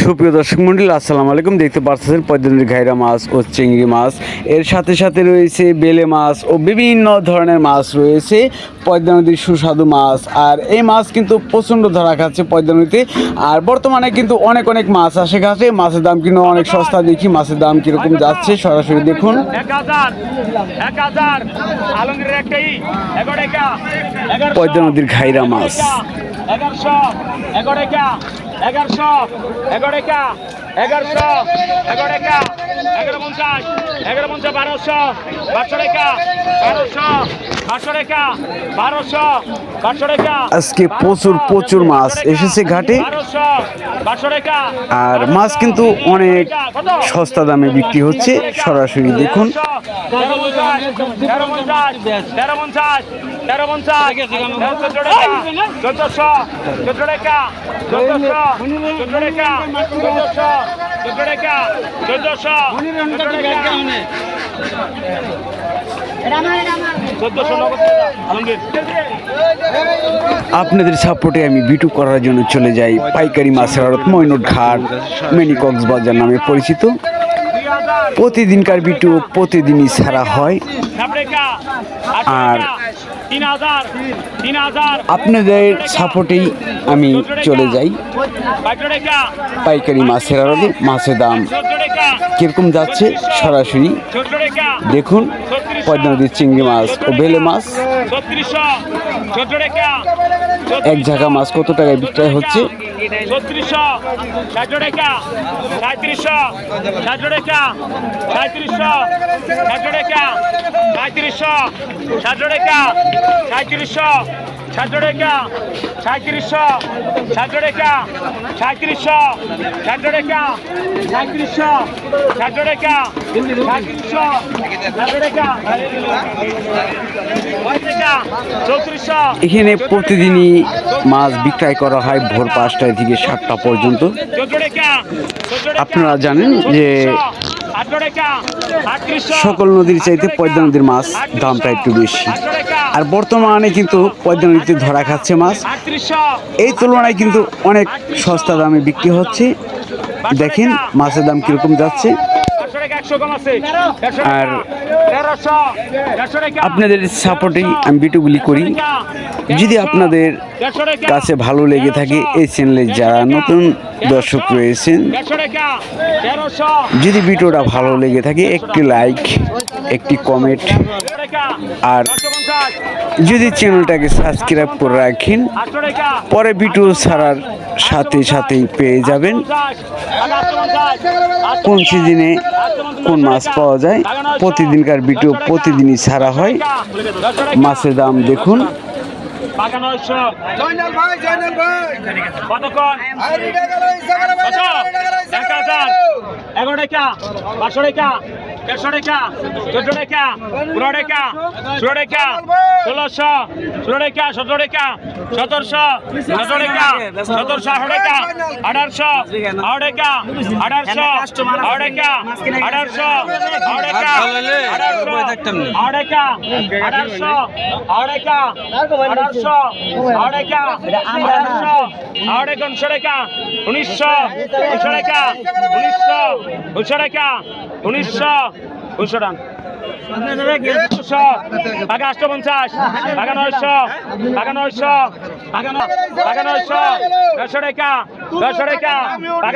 সুপ্রিয় দর্শক মন্ডলী, আসসালামু আলাইকুম। দেখতে পাচ্ছেন পদ্মা নদীর ঘাইরা মাছ ও চিংড়ি মাছ, এর সাথে সাথে রয়েছে বেলে মাছ ও বিভিন্ন ধরনের মাছ রয়েছে। পদ্মা নদীর সুস্বাদু মাছ, আর এই মাছ কিন্তু প্রচণ্ড ধরা খাচ্ছে পদ্মা নদীতে। আর বর্তমানে কিন্তু অনেক অনেক মাছ আসে ঘাটে, মাছের দাম কিন্তু অনেক সস্তা। দেখি মাছের দাম কীরকম যাচ্ছে, সরাসরি দেখুন। পদ্মা নদীর ঘাইরা মাছ 1100 11 1100 11 1100 11 1150 1150 1200 1200 টাকা আজকে প্রচুর মাছ এসেছে ঘাটে, আর মাছ কিন্তু অনেক সস্তা দামে বিক্রি হচ্ছে। সরাসরি দেখুন। 1400 আপনাদের সাপোর্টে আমি বিটু করার জন্য চলে যাই পাইকারি মাছের আড়ত ময়নট ঘাট, মিনি কক্সবাজার নামে পরিচিত। প্রতিদিনকার বিটু প্রতিদিনই ছাড়া হয়, আর আপনাদের সাপোর্টেই আমি চলে যাই পাইকারি মাছের আড়তে। মাছের দাম কিরকম যাচ্ছে সরাসরি দেখুন। পদ্মা নদীর চিংড়ি মাছ ও বেলে মাছ, এক ঝাঁকা মাছ কত টাকায় বিক্রয় হচ্ছে। 3600 টাকা 3700 টাকা 3700 টাকা 3700 টাকা 3700 টাকা 3700 টাকা 3700 টাকা 3700 টাকা 3400। এখানে প্রতিদিনই মাছ বিক্রয় করা হয় ভোর 5টায় থেকে 7টা পর্যন্ত। আপনারা জানেন যে সকল নদীর চাইতে পদ্মা নদীর মাছ দামটা একটু বেশি, আর বর্তমানে কিন্তু পদ্মা নদীতে ধরা খাচ্ছে মাছ এই তুলনায় কিন্তু অনেক সস্তা দামে বিক্রি হচ্ছে। দেখেন মাছের দাম কিরকম যাচ্ছে। আর আপনাদের সাপোর্টেই আমি ভিডিওগুলি করি। যদি আপনাদের কাছে ভালো লেগে থাকে, এই চ্যানেলে যারা নতুন দর্শক রয়েছেন, যদি ভিডিওটা ভালো লেগে থাকে একটি লাইক, একটি কমেন্ট, আর যদি চ্যানেলটাকে সাবস্ক্রাইব করে রাখেন, পরে ভিডিও ছাড়ার সাথে সাথেই পেয়ে যাবেন কোন সিজনে কোন মাছ পাওয়া যায়। প্রতিদিনকার ভিডিও প্রতিদিনই ছাড়া হয়। মাছের দাম দেখুন। মেহেদি কত 900 টাকা দে টাকা দে 2700 টাকা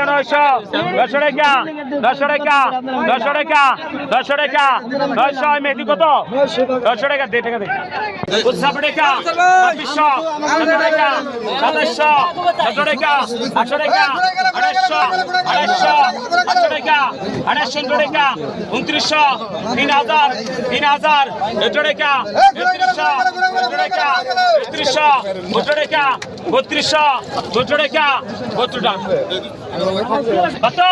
2700 টাকা 2700 টাকা 800 টাকা 800 টাকা 800 টাকা 2900 3000 3000 টাকা 3200 টাকা 3200 টাকা 3200 টাকা 72 টাকা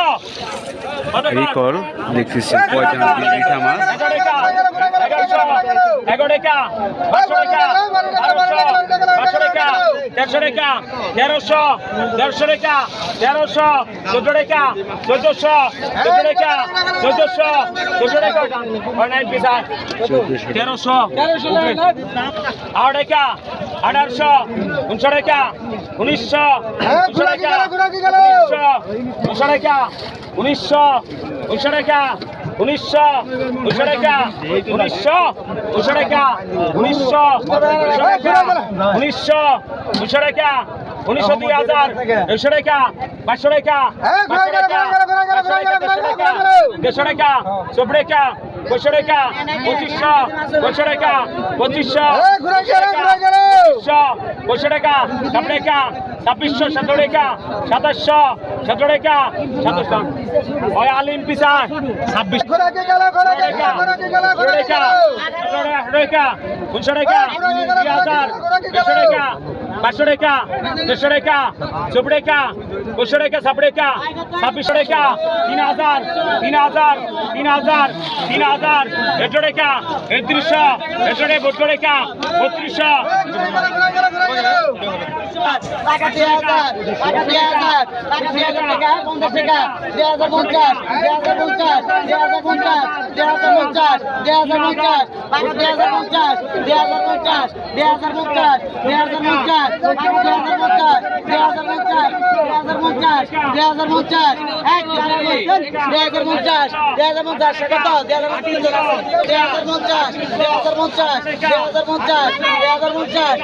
কত রিকল দেখতেছি পয়সা মিঠা মাছ 1100 টাকা 1200 টাকা 1200 টাকা 1300 টাকা 1300 150 টাকা 1300 14 টাকা 1400 14 টাকা 1400 14 টাকা অনলাইন পিসা 1300 8 টাকা 1800 1900 টাকা 1900 1900 টাকা 1900 টাকা 1900 1900 টাকা 1900 1900 টাকা 1900 1900 টাকা 1900 1900 1900 টাকা 1900 2000 100 টাকা 500 টাকা 500 টাকা 150 টাকা 100 টাকা 500 টাকা 2500 500 টাকা 2500 500 টাকা 7 টাকা 2600 17 টাকা 2700 17 টাকা 2700 ওই আলিম পিসা 26 টাকা 500 টাকা 500 টাকা 100 টাকা 100 টাকা 500 টাকা 500 টাকা 2600 টাকা 3000 3000 3000 3000 100 টাকা 3100 100 টাকা 3200 টাকা 2000 টাকা 2000 টাকা 2000 টাকা 50 টাকা 2050 2050 2050 2050 2050 টাকা 2050 2050 2050 2050 টাকা 2050 2050 2050 2050 2050 কত 2050 2050 2050 2050